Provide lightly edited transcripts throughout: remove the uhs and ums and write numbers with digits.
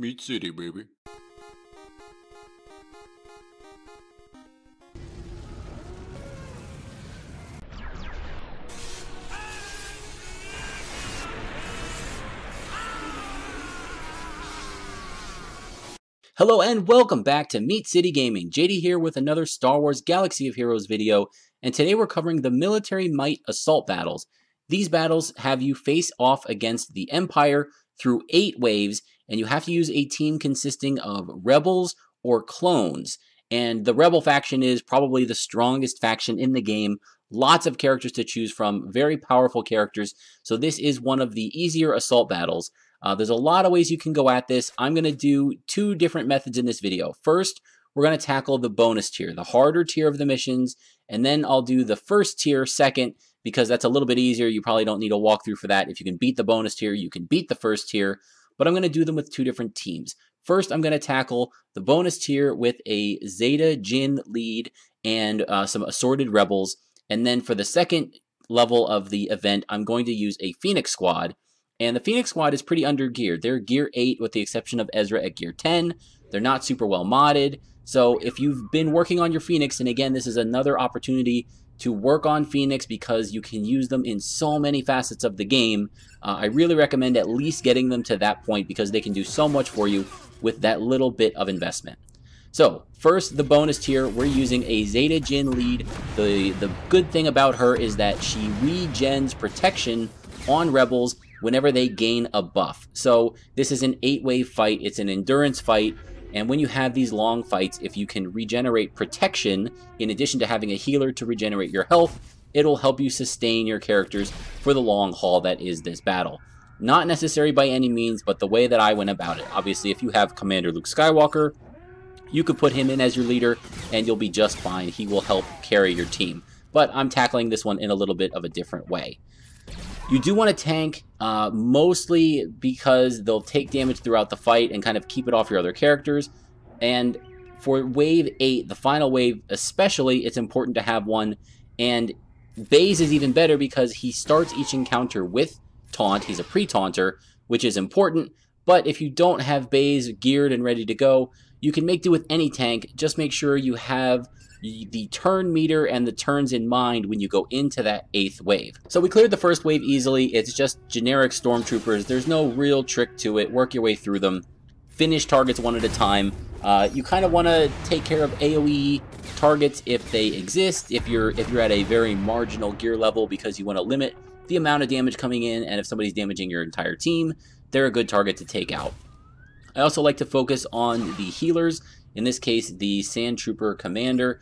Meat City, baby. Hello and welcome back to Meat City Gaming. JD here with another Star Wars Galaxy of Heroes video, and today we're covering the Military Might Assault battles. These battles have you face off against the Empire through 8 waves, and you have to use a team consisting of rebels or clones. And the rebel faction is probably the strongest faction in the game. Lots of characters to choose from, very powerful characters, so this is one of the easier assault battles. There's a lot of ways you can go at this. I'm going to do 2 different methods in this video. First, we're going to tackle the bonus tier, the harder tier of the missions, and then I'll do the first tier second, because that's a little bit easier. You probably don't need a walkthrough for that. If you can beat the bonus tier, you can beat the first tier, but I'm going to do them with 2 different teams. First, I'm going to tackle the bonus tier with a Zeta Jin lead and some assorted rebels, and then for the second level of the event, I'm going to use a Phoenix squad. And the Phoenix squad is pretty under-geared. They're gear 8 with the exception of Ezra at gear 10. They're not super well modded. So if you've been working on your Phoenix, and again, this is another opportunity to work on Phoenix because you can use them in so many facets of the game, I really recommend at least getting them to that point because they can do so much for you with that little bit of investment. So first, the bonus tier, we're using a Zeta Jin lead. The good thing about her is that she regens protection on rebels whenever they gain a buff. So this is an 8-wave fight, it's an endurance fight, and when you have these long fights, if you can regenerate protection, in addition to having a healer to regenerate your health, it'll help you sustain your characters for the long haul that is this battle. Not necessary by any means, but the way that I went about it. Obviously, if you have Commander Luke Skywalker, you could put him in as your leader, and you'll be just fine. He will help carry your team. But I'm tackling this one in a little bit of a different way. You do want to tank, mostly because they'll take damage throughout the fight and kind of keep it off your other characters. And for wave 8, the final wave especially, it's important to have one. And Baze is even better because he starts each encounter with taunt. He's a pre-taunter, which is important. But if you don't have Baze geared and ready to go, you can make do with any tank. Just make sure you have the turn meter and the turns in mind when you go into that 8th wave. So we cleared the first wave easily. It's just generic stormtroopers. There's no real trick to it. Work your way through them. Finish targets one at a time. You kind of want to take care of AoE targets if they exist, if you're at a very marginal gear level, because you want to limit the amount of damage coming in, and if somebody's damaging your entire team, they're a good target to take out. I also like to focus on the healers. In this case, the Sand Trooper Commander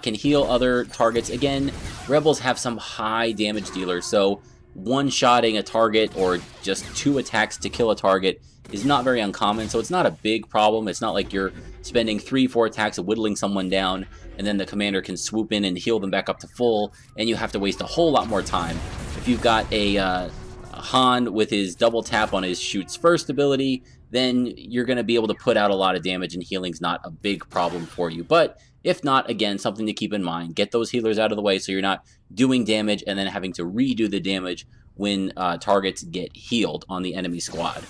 can heal other targets. Again, rebels have some high damage dealers, so one-shotting a target or just 2 attacks to kill a target is not very uncommon, so it's not a big problem. It's not like you're spending 3-4 attacks whittling someone down, and then the commander can swoop in and heal them back up to full, and you have to waste a whole lot more time. If you've got a Han with his double tap on his shoots first ability, then you're going to be able to put out a lot of damage, and healing's not a big problem for you. But if not, again, something to keep in mind. Get those healers out of the way so you're not doing damage and then having to redo the damage when targets get healed on the enemy squad.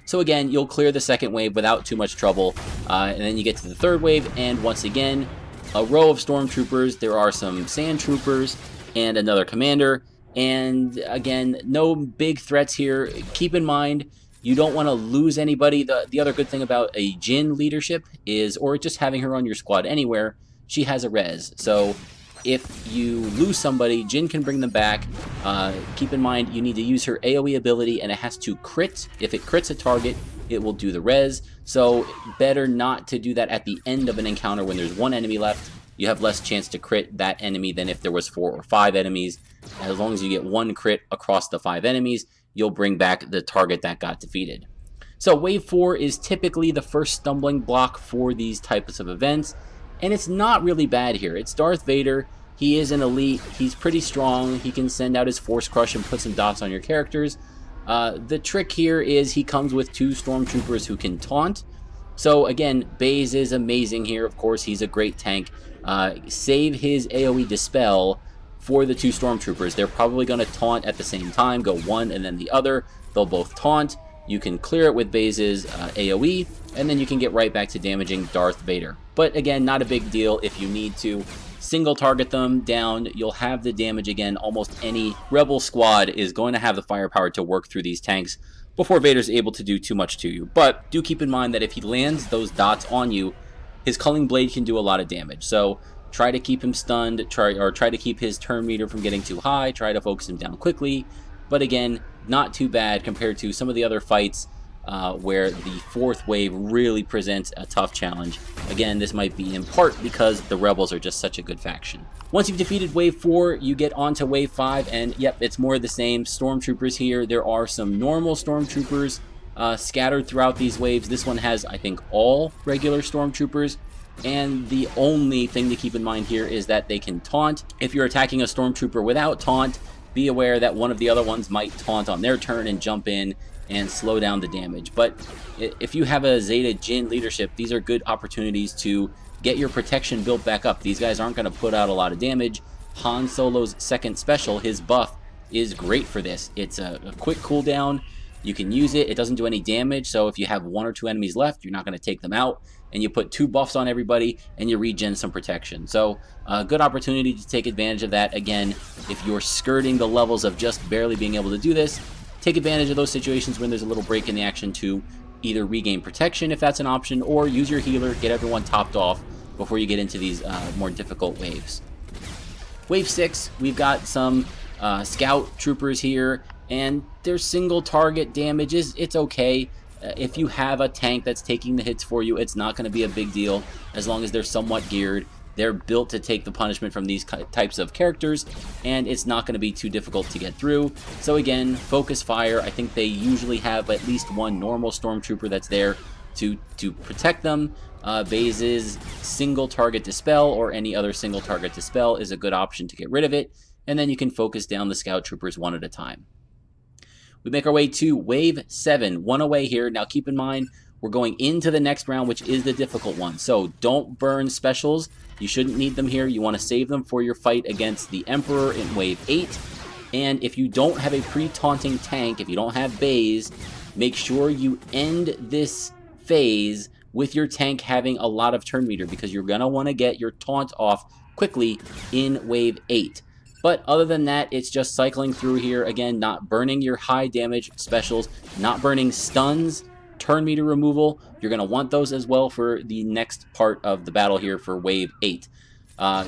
So again, you'll clear the second wave without too much trouble, and then you get to the 3rd wave, and once again, a row of stormtroopers. There are some sand troopers and another commander, and again, no big threats here. Keep in mind, you don't want to lose anybody. The other good thing about a Jin leadership is, or just having her on your squad anywhere, she has a res. So if you lose somebody, Jin can bring them back. Keep in mind, you need to use her AoE ability, and it has to crit. If it crits a target, it will do the res. So better not to do that at the end of an encounter when there's 1 enemy left. You have less chance to crit that enemy than if there was 4 or 5 enemies. As long as you get 1 crit across the 5 enemies, you'll bring back the target that got defeated. So wave 4 is typically the first stumbling block for these types of events, and it's not really bad here. It's Darth Vader. He is an elite. He's pretty strong. He can send out his Force Crush and put some dots on your characters. The trick here is he comes with 2 stormtroopers who can taunt. So again, Baze is amazing here. Of course, he's a great tank. Save his AoE Dispel for the 2 stormtroopers. They're probably going to taunt at the same time, go one and then the other. They'll both taunt. you can clear it with Baze's AoE, and then you can get right back to damaging Darth Vader. But again, not a big deal if you need to. Single target them down, you'll have the damage again. Almost any Rebel squad is going to have the firepower to work through these tanks before Vader's able to do too much to you. But do keep in mind that if he lands those dots on you, his Culling Blade can do a lot of damage. So try to keep him stunned, try to keep his turn meter from getting too high, try to focus him down quickly. But again, not too bad compared to some of the other fights where the fourth wave really presents a tough challenge. Again, this might be in part because the Rebels are just such a good faction. Once you've defeated Wave 4, you get onto Wave 5, and yep, it's more of the same. Stormtroopers here. There are some normal Stormtroopers scattered throughout these waves. This one has, I think, all regular Stormtroopers, and the only thing to keep in mind here is that they can taunt. If you're attacking a Stormtrooper without taunt, be aware that one of the other ones might taunt on their turn and jump in and slow down the damage. But if you have a Zeta Jin leadership, these are good opportunities to get your protection built back up. These guys aren't going to put out a lot of damage. Han Solo's second special, his buff, is great for this. It's a quick cooldown. You can use it. It doesn't do any damage, so if you have 1 or 2 enemies left, you're not going to take them out. And you put 2 buffs on everybody, and you regen some protection. So a good opportunity to take advantage of that. Again, if you're skirting the levels of just barely being able to do this, take advantage of those situations when there's a little break in the action to either regain protection if that's an option, or use your healer, get everyone topped off before you get into these more difficult waves. Wave 6, we've got some scout troopers here, and their single target damage it's okay. If you have a tank that's taking the hits for you, it's not going to be a big deal as long as they're somewhat geared. They're built to take the punishment from these types of characters, and it's not going to be too difficult to get through. So again, focus fire. I think they usually have at least one normal Stormtrooper that's there to protect them. Baze's single target dispel or any other single target dispel is a good option to get rid of it, and then you can focus down the scout troopers one at a time. We make our way to Wave 7, one away here. Now keep in mind, we're going into the next round, which is the difficult one. So don't burn specials. You shouldn't need them here. You want to save them for your fight against the Emperor in Wave 8. And if you don't have a pre-taunting tank, if you don't have Baze, make sure you end this phase with your tank having a lot of turn meter, because you're going to want to get your taunt off quickly in Wave 8. But other than that, it's just cycling through here. Again, not burning your high damage specials, not burning stuns, turn meter removal. You're going to want those as well for the next part of the battle here for Wave 8.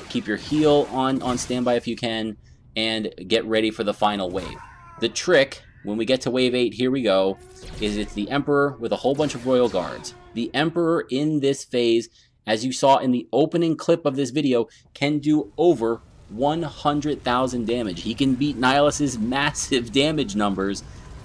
Keep your heal on standby if you can, and get ready for the final wave. The trick, when we get to Wave 8, here we go, is it's the Emperor with a whole bunch of Royal Guards. The Emperor in this phase, as you saw in the opening clip of this video, can do over 100,000 damage. He can beat Nihilus's massive damage numbers,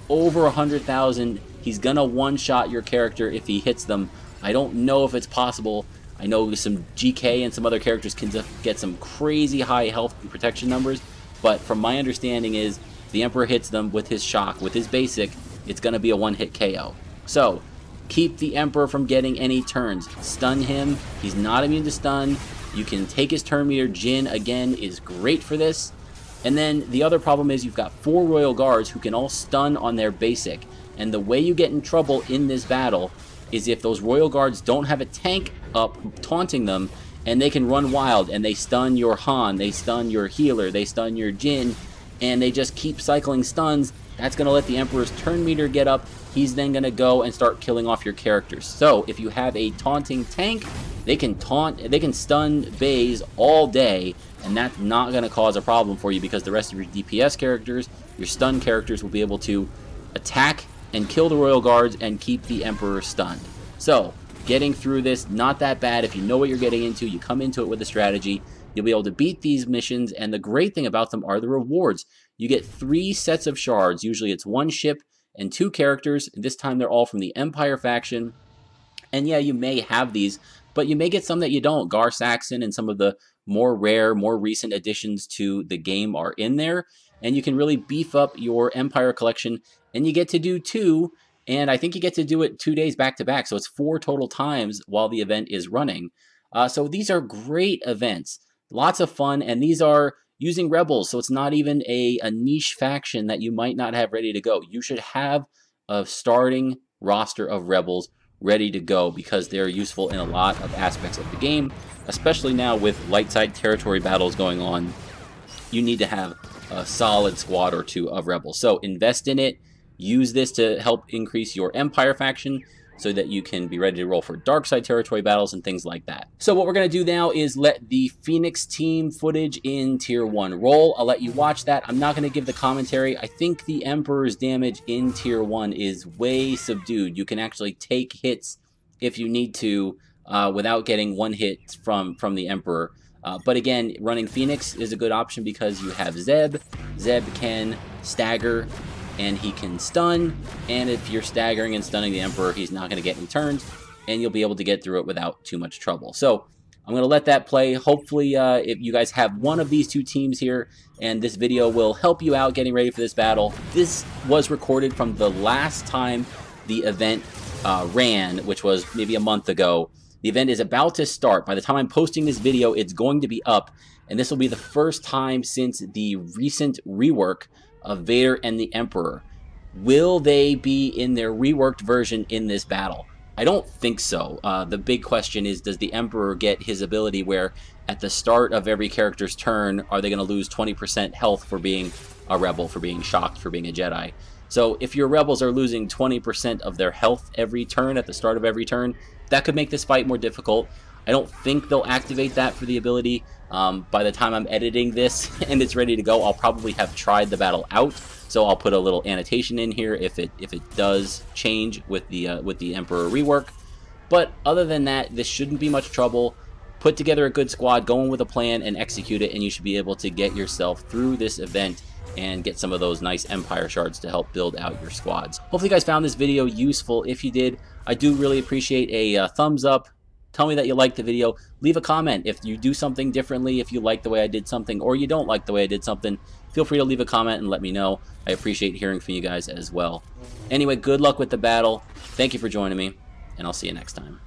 over 100,000. He's gonna one-shot your character if he hits them. I don't know if it's possible. I know some GK and some other characters can get some crazy high health and protection numbers, but from my understanding is if the Emperor hits them with his shock, with his basic, it's gonna be a one-hit KO. So keep the Emperor from getting any turns. Stun him. He's not immune to stun. You can take his turn meter. Jin, again, is great for this. And then the other problem is you've got 4 Royal Guards who can all stun on their basic. And the way you get in trouble in this battle is if those Royal Guards don't have a tank up taunting them, and they can run wild, and they stun your Han, they stun your healer, they stun your Jin, and they just keep cycling stuns. That's going to let the Emperor's turn meter get up. He's then going to go and start killing off your characters. So if you have a taunting tank, they can stun Baze all day, and that's not going to cause a problem for you, because the rest of your DPS characters, your stun characters, will be able to attack and kill the Royal Guards and keep the Emperor stunned. So getting through this, not that bad. If you know what you're getting into, you come into it with a strategy, you'll be able to beat these missions. And the great thing about them are the rewards. You get 3 sets of shards. Usually it's 1 ship and 2 characters. This time they're all from the Empire faction. And yeah, you may have these, but you may get some that you don't. Gar Saxon and some of the more rare, more recent additions to the game are in there. And you can really beef up your Empire collection. And you get to do 2, and I think you get to do it 2 days back to back. So it's 4 total times while the event is running. So these are great events. Lots of fun, and these are using Rebels, so it's not even a niche faction that you might not have ready to go. You should have a starting roster of rebels ready to go, because they're useful in a lot of aspects of the game, especially now with light side territory battles going on. You need to have a solid squad or two of rebels. So invest in it. Use this to help increase your Empire faction so that you can be ready to roll for dark side territory battles and things like that. So what we're going to do now is let the Phoenix team footage in Tier 1 roll. I'll let you watch that. I'm not going to give the commentary. I think the Emperor's damage in Tier 1 is way subdued. You can actually take hits if you need to without getting one hit from the Emperor. But again, running Phoenix is a good option because you have Zeb. Zeb can stagger and he can stun, and if you're staggering and stunning the Emperor, he's not going to get any turns, and you'll be able to get through it without too much trouble. So I'm going to let that play. Hopefully, if you guys have one of these two teams here, and this video will help you out getting ready for this battle. This was recorded from the last time the event ran, which was maybe a month ago. The event is about to start. By the time I'm posting this video, it's going to be up, and this will be the first time since the recent rework of Vader and the Emperor. Will they be in their reworked version in this battle? I don't think so. The big question is, does the Emperor get his ability where at the start of every character's turn, are they going to lose 20% health for being a rebel, for being shocked, for being a Jedi? So if your rebels are losing 20% of their health every turn at the start of every turn, that could make this fight more difficult. I don't think they'll activate that for the ability. By the time I'm editing this and it's ready to go, I'll probably have tried the battle out. So I'll put a little annotation in here if it does change with the Emperor rework. But other than that, this shouldn't be much trouble. Put together a good squad, go in with a plan, and execute it, and you should be able to get yourself through this event and get some of those nice Empire shards to help build out your squads. Hopefully you guys found this video useful. If you did, I do really appreciate a thumbs up. Tell me that you liked the video. Leave a comment if you do something differently, if you like the way I did something, or you don't like the way I did something. Feel free to leave a comment and let me know. I appreciate hearing from you guys as well. Anyway, good luck with the battle. Thank you for joining me, and I'll see you next time.